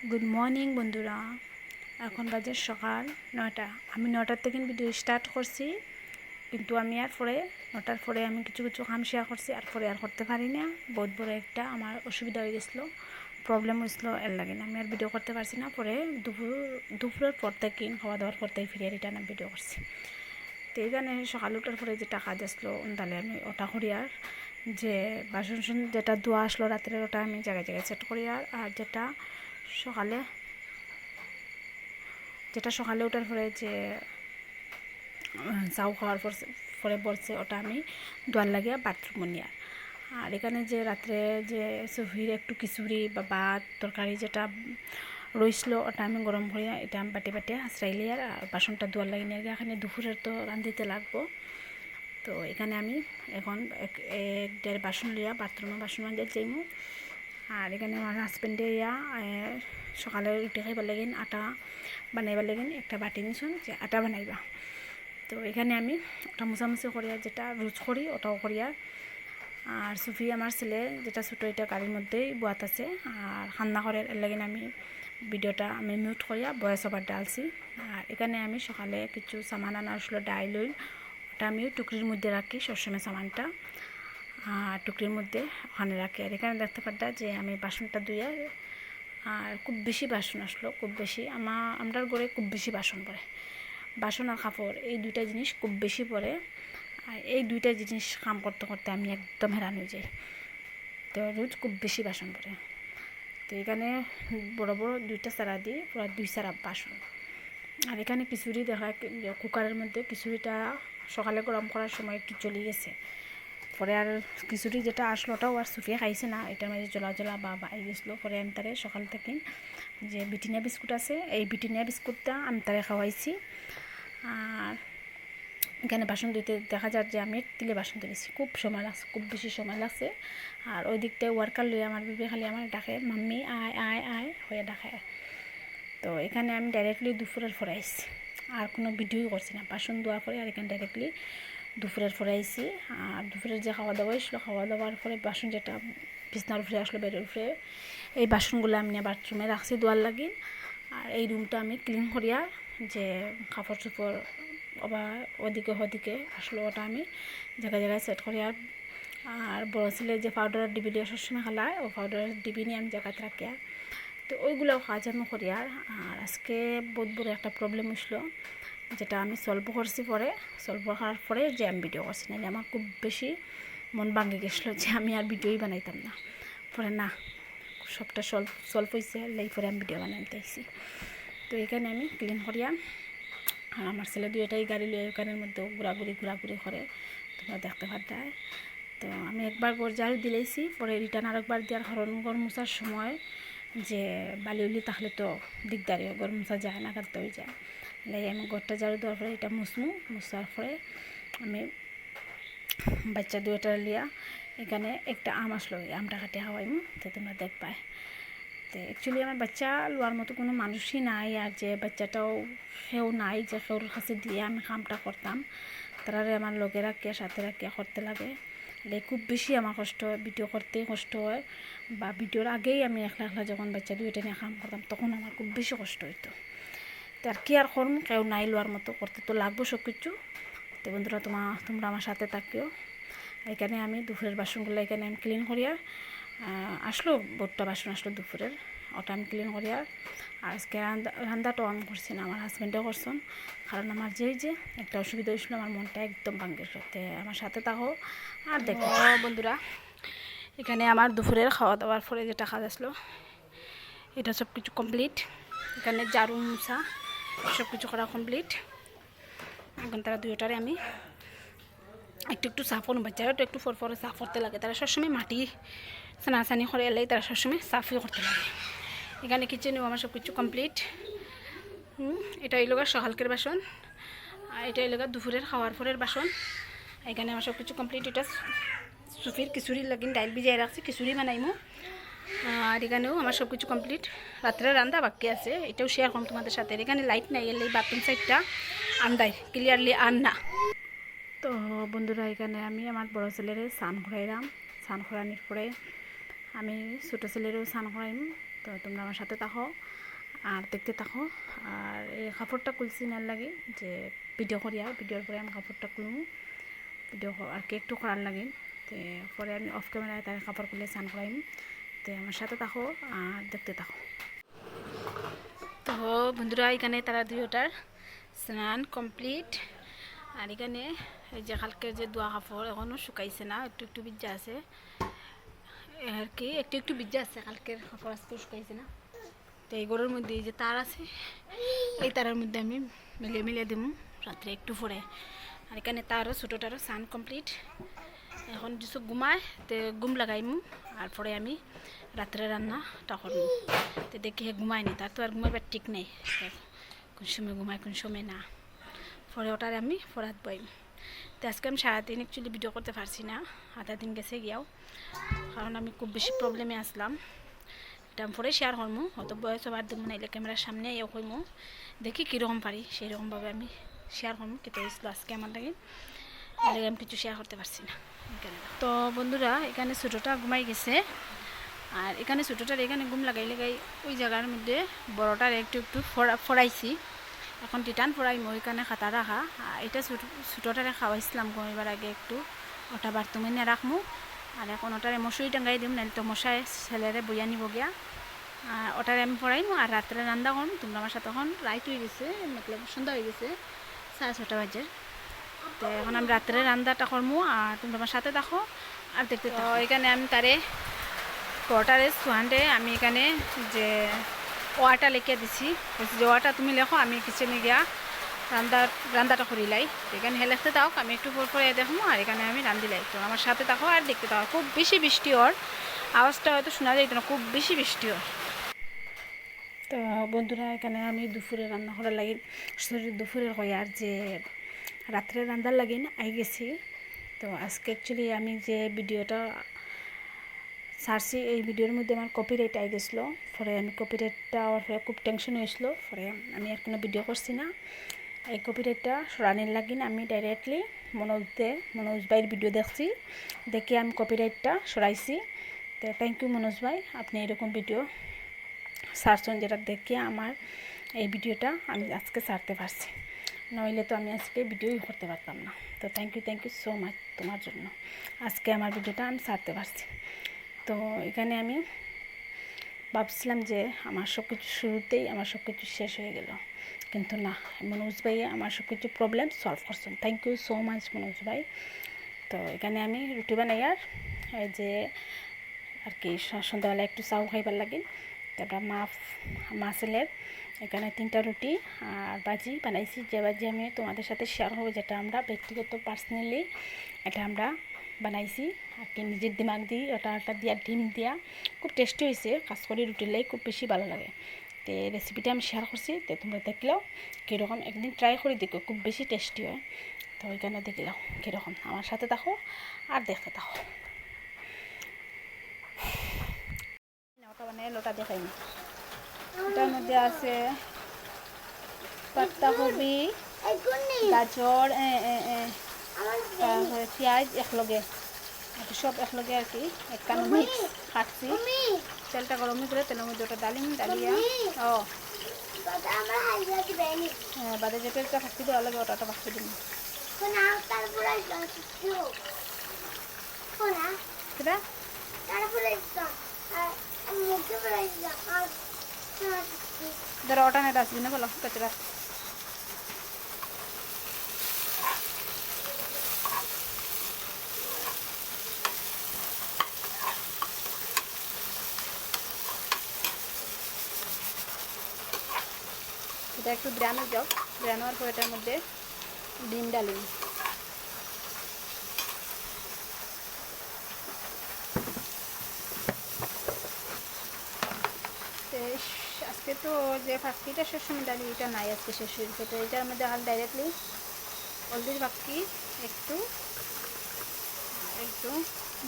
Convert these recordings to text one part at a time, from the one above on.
Good morning বন্ধুরা। এখন বাজে সকাল 9টা। আমি 9টার থেকে ভিডিও স্টার্ট করছি, কিন্তু আমি আর পরে 9টার পরে আমি কিছু কিছু কাম শেয়ার করছি, আর পরে আর করতে পারি না। বহুত বড় একটা আমার অসুবিধা হয়ে গেছিলো, প্রবলেম হয়েছিলো, এর লাগে না আমি আর ভিডিও করতে পারছি না। পরে দুপুরের পর থেকে খাওয়া দাওয়ার পর থেকে ফিরে রিটার্ন আমি ভিডিও করছি। তো এইখানে সকাল উঠার পরে যেটা কাজ আসলো তাহলে আমি ওটা করি, আর যে বাসন যেটা ধোয়া আসলো রাত্রের ওটা আমি জায়গায় জায়গায় সেট করি, আর যেটা সকালে ওঠার পরে যে চাউ খাওয়ার পরে বলছে ওটা আমি দোয়ার লাগিয়ে বাথরুমে নিয়ে। আর এখানে যে রাত্রে যে সুফির একটু খিচুড়ি বা ভাত তরকারি যেটা রইছিল ওটা আমি গরম করিয়া এটা আমি বাটি বাটি আশ্রাইলি, আর বাসনটা দোয়ার লাগিয়ে নিয়ে এখানে দুপুরের তো রাঁধিতে লাগবো। তো এখানে আমি এখন এক দেড় বাসন লিয়া বাথরুমে বাসন মাঝে যাইমু। আর এখানে আমার হাজবেন্ডে সকালে রুটি খাইবার লাগিন আটা বানাইবার লাগিন একটা বাটি নিছুন যে আটা বানাইবা। তো এখানে আমি ওটা মোছামুছি করিয়া যেটা রোজ করি ওটাও করিয়া। আর সুফি আমার ছেলে যেটা ছোটো এটা গাড়ির মধ্যেই বোয়াত আছে আর খান্না করে, এর লাগিন আমি ভিডিওটা আমি মিউট করিয়া বয়স ওভার ডালছি। আর এখানে আমি সকালে কিছু সামান আনা আসলো, ডাইল উইল, ওটা আমি টুকরির মধ্যে রাখি সবসময় সামানটা, আর টুকরির মধ্যে ওখানে রাখি। আর এখানে দেখতে পারতা যে আমি বাসনটা ধুইয়া, আর খুব বেশি বাসন আসলো, খুব বেশি আমরার ঘরে খুব বেশি বাসন পড়ে, বাসন আর কাপড় এই দুইটা জিনিস খুব বেশি পড়ে। আর এই দুইটা জিনিস কাম করতে করতে আমি একদম হেরান হয়ে যাই। তো রোজ খুব বেশি বাসন পড়ে। তো এখানে বড় বড় দুইটা সারা দিই, পুরো 2 সারা বাসন। আর এখানে খিচুড়ি দেখা কুকারের মধ্যে খিচুড়িটা সকালে গরম করার সময় একটু চলে গেছে, পরে আর খিচুড়ি যেটা আসলো ওটাও আর সুফিয়া খাইছে না, এটার মাঝে জলা জলা বা বাই গেছিলো। পরে আমি তারে সকাল থেকে যে বিটিনিয়া বিস্কুট আছে এই বিটিনিয়া বিস্কুটটা আমি তারে খাওয়াইছি। আর এখানে বাসন ধুইতে দেখা যায় যে আমি তিলে বাসন ধুয়েছি, খুব সময় লাগছে, খুব বেশি সময় লাগছে। আর ওই দিকটায় ওয়ার্কার লইয়া আমার বিবে খালি আমার ডাকে মাম্মি আয় আয় আয় হয়ে ডাকে। তো এখানে আমি ডাইরেক্টলি দুপুরের পরে আইছি, আর কোনো ভিডিওই করছি না, বাসন ধোয়ার পরে আর এখানে ডাইরেক্টলি দুপুরের পরে আইছি। আর দুপুরের যে খাওয়া দাওয়া হয়েছিলো, খাওয়া দাওয়ার পরে বাসন যেটা বিছনার উপরে আসলো বেডের উপরে, এই বাসনগুলো আমি বাথরুমে রাখছি দোয়ার লাগি। আর এই রুমটা আমি ক্লিন করিয়া যে কাপড় চোপড় বা ওদিকে আসলো ওটা আমি জায়গায় জায়গায় সেট করি। আর বড় ছেলে যে পাউডারের ডিবি দিয়ে সবসময় খালায় ও পাউডারের ডিবি নিয়ে আমি জায়গাতে রাখি। তো ওইগুলো কাজ আমি করি। আর আজকে বহুত বড় একটা প্রবলেম হয়েছিল, যেটা আমি সলভ করছি, পরে সলভ করার পরে যে আমি ভিডিও করছি, নাহলে আমার খুব বেশি মন ভাঙে গেছিলো যে আমি আর ভিডিওই বানাইতাম না। পরে না, সবটা সলভ হয়েছে, লাই পরে আমি ভিডিও বানাইতে আইছি। তো এখানে আমি ক্লিন করিয়া, আর আমার ছেলে দুইটাই গাড়ি লিয়ে ওখানের মধ্যে ঘোরাঘুরি করে, তোমরা দেখতে পারতে। তো আমি একবার ঘর ঝাড়ু দিলেইছি, পরে রিটার্ন আরেকবার দেওয়ার কারণ ঘর মোছার সময় যে বালি উলি তাহলে তো দিকদারি হয়, ঘর মোছা যায় না, কাটতে হয়ে যায়। লাই আমি ঘরটা ঝাড়ু দেওয়ার পরে এটা মোছার পরে আমি বাচ্চা দুইটা লিয়া এখানে একটা আম আসলো, আমটা কাটে খাওয়াইমু, তো তোমরা দেখবাই। তো অ্যাকচুয়ালি আমার বাচ্চা লোয়ার মতো কোনো মানুষই নাই, আর যে বাচ্চাটাও সেও নাই যে সেওর কাছে দিয়ে আমি কামটা করতাম, তারারে আমার লগে রাখিয়া সাথে রাখিয়া করতে লাগে। খুব বেশি আমার কষ্ট হয়, ভিডিও করতেই কষ্ট হয়, বা ভিডিওর আগেই আমি একলা একলা যখন বাচ্চা দুইটা নিয়ে কাম করতাম তখন আমার খুব বেশি কষ্ট হইতো। তো আর কি আর করম, কেউ নাই লোয়ার মতো, করতে তো লাগবো সব কিছু। তো বন্ধুরা তোমরা আমার সাথে থাকিও। এখানে আমি দুপুরের বাসনগুলো এখানে আমি ক্লিন করিয়া আসলো, বোটটা বাসন আসলো দুপুরের, ওটা আমি ক্লিন করিয়া। আর আজকে রান্নাটাও আমি করছি না, আমার হাজব্যান্ডও করছেন, কারণ আমার যে একটা অসুবিধা হয়েছিল, আমার মনটা একদম ভাঙ্গে সাথে আমার সাথে থাকো আর দেখো। বন্ধুরা এখানে আমার দুপুরের খাওয়া দাওয়ার পরে যেটা কাজ আসলো এটা সব কিছু কমপ্লিট। এখানে ঝাড়ু মুছা সব কিছু করা কমপ্লিট। এখন তারা দুইটারে আমি একটু সাফ করুন, বাচ্চারা তো একটু ফরফরে সাফ করতে লাগে, তারা সবসময় মাটি সানাসানি করে এলেই তারা সবসময় সাফই করতে লাগে। এখানে কিচেনেও আমার সব কিছু কমপ্লিট। এটা এই লোকের সকালকের বাসন, আর এটা এই লোকের দুপুরের খাওয়ার পরের বাসন। এখানে আমার সব কিছু কমপ্লিট। এটা সুফির খিচুড়ি লাগিন ডাইল ভিজাই রাখছি, খিচুড়ি বানাইমু। আর এখানেও আমার সব কিছু কমপ্লিট, রাত্রে রান্না বাকি আছে, এটাও শেয়ার করুন তোমাদের সাথে। এখানে লাইট নাই, এলে বাথরুম সাইডটা আন্দাই ক্লিয়ারলি আন না। তো বন্ধুরা এখানে আমি আমার বড় ছেলেরে স্নান করাইলাম, স্নান করানোর পরে আমি ছোটো ছেলেরও স্নান করাইম। তো তোমরা আমার সাথে থাকো আর দেখতে থাকো। আর এই কাপড়টা খুলছি না লাগে যে ভিডিও করি, আর ভিডিওর পরে আমি কাপড়টা খুলবো, ভিডিও আর কি একটু করার লাগে। তো পরে আমি অফ ক্যামেরায় তার কাপড় খুলে স্নান করাইম। তো আমার সাথে থাকো আর দেখতে থাকো। তো বন্ধুরা এখানে তারা দুইটার স্নান কমপ্লিট। আর এখানে এই যে কালকের যে দোয়া কাপড় এখনও শুকাইছে না, একটু একটু ভিজা আছে আর কি, একটু একটু ভিজা আছে, কালকের কাপড় আজকে শুকাইছে না। তো এই গরুর মধ্যে যে তার আছে, এই তারের মধ্যে আমি মিলিয়ে মিলিয়ে দিব রাত্রে একটু পরে। আর এখানে তারও ছোটোটারও স্নান কমপ্লিট। এখন কিছু ঘুমায় তো ঘুম লাগাইমু, আর পরে আমি রাত্রে রান্নাটা করবো। তো দেখি হে ঘুমায়নি, তার তো আর ঘুমাইবার ঠিক নেই, কোন সময় ঘুমায় কোন সময় না। পরে ওটার আমি ফরাত বইম। তো আজকে আমি সারাদিন অ্যাকচুয়ালি ভিডিও করতে পারছি না, আধা দিন গেছে গিয়াও, কারণ আমি খুব বেশি প্রবলেমে আসলাম। এটা আমি পরে শেয়ার করবো, হয়তো বয়স আবার দেবো নাইলে ক্যামেরার সামনে এও কইমু, দেখি কীরকম পারি সেই রকমভাবে আমি শেয়ার করবো। কিন্তু হয়েছিল আজকে আমার লাগে আমি কিছু শেয়ার করতে পারছি না। তো বন্ধুরা এখানে ছোটোটা ঘুমাই গেছে, আর এখানে ছোটোটার এখানে ঘুম লাগাই লাগাই ওই জায়গার মধ্যে বড়টার একটু একটু ফড়াইছি। এখন রিটার্ন ফড়াইম ওইখানে খাতা রাখা। এটা ছোটোটারে খাওয়াইছিলাম ঘুমাইবার আগে একটু, ওটা বাথরুমে নিয়ে রাখমু। আর এখন ওটারে মশুরি টাঙ্গাই দিম, নাহলে তো মশায় ছেলেরে বইয়া নিব গিয়া। আর ওটারে আমি পড়াইম আর রাত্রে রান্না করুন। তোমরা আমার সাথে এখন রাইট হয়ে গেছে, মতলব সন্ধ্যা হয়ে গেছে 6:30 বাজে। তো এখন আমি রাত্রে রান্নাটা করবো আর তোমরা আমার সাথে দেখো আর দেখতে থাকো। এখানে আমি তারে কোয়ার্টারে সোয়ান্ডে আমি এখানে যে ওয়াটা লিখে দিছি, যে ওয়াটা তুমি লেখো, আমি কিচেনে গিয়া রান্নাটা করিলাই। এখানে হে লিখতে থাক, আমি একটু পর পরে দেখবো আর এখানে আমি রান্ধিলাই। তো আমার সাথে থাকো আর দেখতে থাকো। খুব বেশি বৃষ্টি ওর আওয়াজটা হয়তো শোনা যায় না, খুব বেশি বৃষ্টি ওর। তো বন্ধুরা এখানে আমি দুপুরে রান্না করার লাগি, দুপুরের হয় আর যে রাত্রে রান্নার লাগি আই গেছি। তো আজকে অ্যাকচুয়ালি আমি যে ভিডিওটা সারছি এই ভিডিওর মধ্যে আমার কপিরাইট আই গেছিলো। পরে আমি কপিরাইটটা আমার খুব টেনশন হয়েছিল, পরে আমি আর কোনো ভিডিও করছি না। এই কপিরাইটটা সরানির লাগিন আমি ডাইরেক্টলি মনোজ ভাইয়ের ভিডিও দেখছি, দেখে আমি কপিরাইটটা সরাইছি। তো থ্যাংক ইউ মনোজ ভাই, আপনি এরকম ভিডিও সারছেন যেটা দেখে আমার এই ভিডিওটা আমি আজকে ছাড়তে পারছি, নইলে তো আমি আজকে ভিডিওই করতে পারতাম না। তো থ্যাংক ইউ সো মাচ তোমার জন্য, আজকে আমার ভিডিওটা আমি ছাড়তে পারছি। তো এখানে আমি ভাবছিলাম যে আমার সব কিছু শুরুতেই আমার সব কিছু শেষ হয়ে গেল, কিন্তু না, মনোজ ভাই আমার সব কিছু প্রবলেম সলভ করছেন। Thank you so much Manoj ভাই। তো এখানে আমি রুটি বানাই আর এই যে আর কি সন্ধ্যাবেলা একটু চাউ খাইবার লাগে। তারপর মা ছেলের এখানে 3টা রুটি আর বাজি বানাইছি, যে বাজি আমি তোমাদের সাথে শেয়ার করবো, যেটা আমরা ব্যক্তিগত পার্সোনালি এটা আমরা বানাইছি আর কি নিজের দিমাগ দিয়ে, ওটা দিয়া ডিম দিয়া খুব টেস্টি হয়েছে। কাজ করি রুটির লাই খুব বেশি ভালো লাগে। তো এই রেসিপিটা আমি শেয়ার করছি, তো তোমরা দেখলেও কীরকম একদিন ট্রাই করে দেখো, খুব বেশি টেস্টি হয়। তো ওইখানে দেখলেও কীরকম আমার সাথে থাকো আর দেখতে থাকো। ওটা মানে লোটা দেখাই না, এটার মধ্যে আছে পাত্তাকপি, গাজর, তারপরে পেঁয়াজ একলগে, সব একলগে আর কি একখানে মিক্স কাটছি। তেলটা গরম করে তেলের মধ্যে ওটা ডালিয়া ও হ্যাঁ বাদে যে তেলটা ফাঁকি দেওয়া লাগে ওটা ফাঁকি দিন। ধরো ওটা নেই ডাস্টবিনে বলো কচরা। এটা একটু ব্রানো যাও, ব্রানোর পর এটার মধ্যে ডিম ডালিম। আজকে তো যে ফাঁকিটা শেষ সময় ডালি এটা নাই, আজকে শেষ হয়ে গেছে। তো এটার মধ্যে হাল ডাইরেক্টলি হলদির ফাঁকি একটু একটু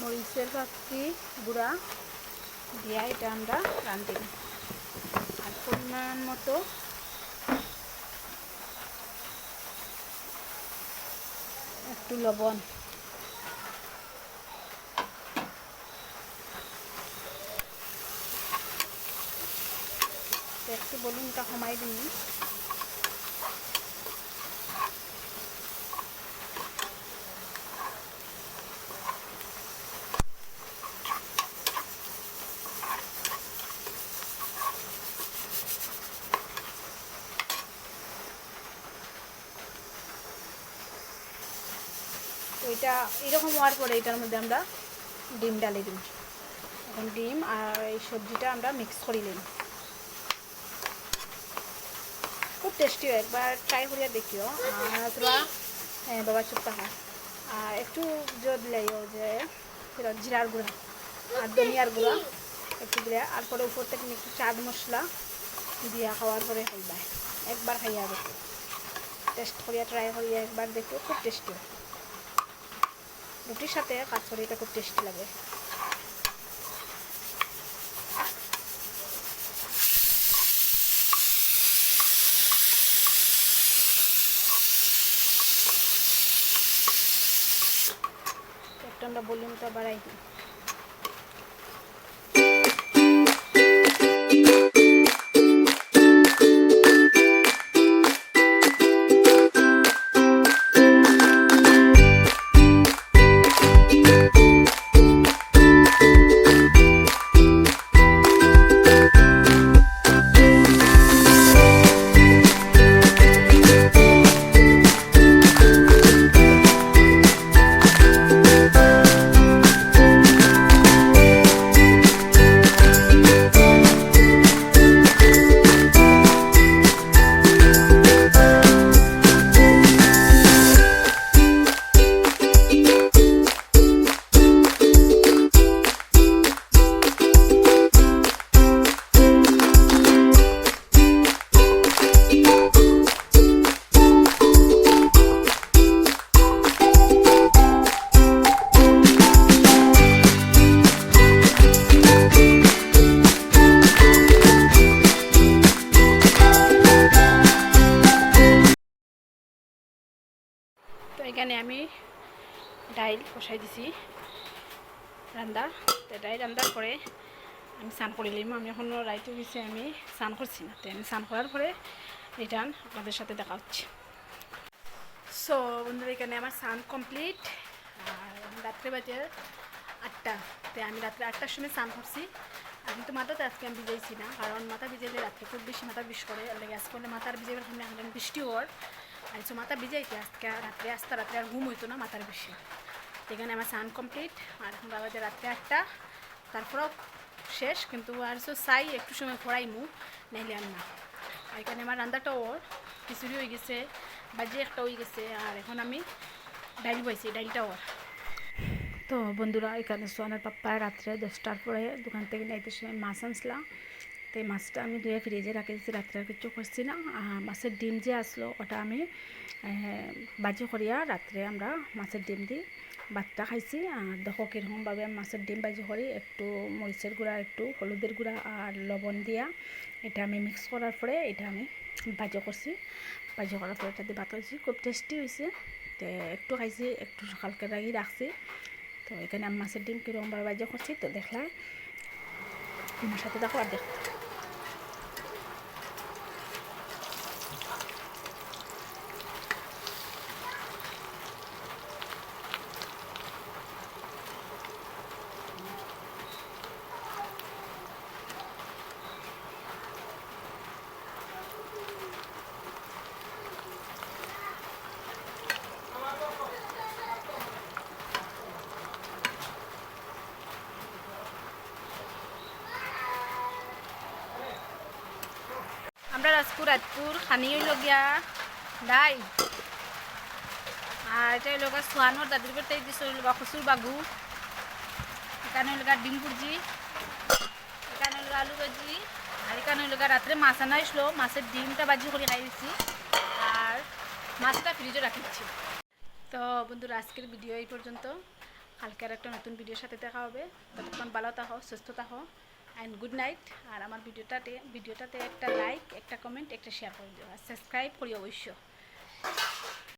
মরিচের ফাঁকি গুঁড়া দিয়া এটা আমরা রাঁধি। আর পরিমাণ মতো একটু লবণ, তো একটু ভলিউমটা কমাই দিন। তো এটা এরকম হওয়ার পরে এটার মধ্যে আমরা ডিম ডালি দিই। এখন ডিম আর এই সবজিটা আমরা মিক্স করে নিই। খুব টেস্টি হয়, একবার ট্রাই করিয়া দেখিও। আর তোরা বাবা চুপ থাকা আর একটু জোর দিলাইও যে জিরার গুঁড়া আর ধনিয়ার গুঁড়া একটু দিলে, আর পরে উপর থেকে একটু চাট মশলা দিয়া খাওয়ার পরে খাইবা। একবার খাইয়া দেখো, টেস্ট করিয়া ট্রাই করিয়া একবার দেখো, খুব টেস্টি। রুটির সাথে কাজ করে এটা খুব টেস্টি লাগে। একটু আমরা ভলিউমটা বাড়াই দিই। তো এখানে আমি ডাইল বসাই দিছি রান্দার। তো ডাইল রান্দার পরে আমি স্নান করে নিলাম। আমি এখন রাইতে গেছি, আমি স্নান করছি না। তো আমি স্নান করার পরে রিটার্ন আপনাদের সাথে দেখা হচ্ছে। সো বন্ধুরা, এখানে আমার স্নান কমপ্লিট। আর রাত্রে বাজে 8টা। তো আমি রাত্রে 8টার সময় স্নান করছি। আর কিন্তু মাথাতে আজকে আমি ভিজাইছি না, কারণ মাথা ভিজাইলে রাত্রে খুব বেশি মাথা বিষ করে। আর লেগে আজকে মাথার ভিজাইবার সামনে এখন বৃষ্টি হওয়ার আর কিছু মাথা ভিজাইতে আজকে রাত্রে রাত্রে আর ঘুম হইতো না মাথার বেশি। এখানে আমার স্নান কমপ্লিট। আর এখন বাবাতে রাত্রে 8টা, তারপরেও শেষ। কিন্তু আর চাই একটু সময় পড়াইমু, নাইলে আর না। আর এখানে আমার রান্নাটা ওর খিচুড়ি হয়ে গেছে, বাজি একটা হয়ে গেছে। আর এখন আমি ডাইল পাইছি, ডাইলটা ওর। তো বন্ধুরা, এখানে সোনার পাপ্পা রাত্রে 10টার পরে দোকান থেকে নাইতে সময় মাছ আনছিলাম। তো এই মাছটা আমি ধুয়ে ফ্রিজে রাখি দিচ্ছি, রাত্রে আর কিছু করছি না। মাছের ডিম যে আসলো ওটা আমি বাজি করিয়া রাত্রে আমরা মাছের ডিম দিই ভাতটা খাইছি। আর দেখো কীরকমভাবে আমি মাছের ডিম বাজি করি, একটু মরিচের গুঁড়া, একটু হলুদের গুঁড়া আর লবণ দিয়া এটা আমি মিক্স করার পরে এটা আমি বাজি করছি। বাজি করার পরে এটা দিয়ে ভাত হয়েছি, খুব টেস্টি হয়েছে। তো একটু খাইছি, একটু সকালকে রাখি রাখছি। তো এখানে আমি মাছের ডিম কীরকমভাবে বাজি করছি তো দেখলাম, আমার সাথে দেখো আর দেখো। আমরা রাজপুর খানি হইল গিয়া ডাই। আর এটা হইল গা সোহানোর দাদির বেটাই দিছে হইল গা কচুর বাগু। এখানে হইল গা ডিম ভুজি, এখানে হইল আলু ভাজি। আর এখানে হইল গা রাত্রে মাছ আনা আসলো, মাছের ডিমটা ভাজি করে খাই দিচ্ছি। আর মাছটা ফ্রিজে রাখিচ্ছি। তো বন্ধুরা, আজকের ভিডিও এই পর্যন্ত। কালকে আর একটা নতুন ভিডিওর সাথে দেখা হবে। ততক্ষণ ভালো থাকো, সুস্থ থাকো অ্যান্ড গুড নাইট। আর আমার ভিডিওটাতে একটা লাইক, একটা কমেন্ট, একটা শেয়ার করে দিও। আর সাবস্ক্রাইব করি অবশ্য।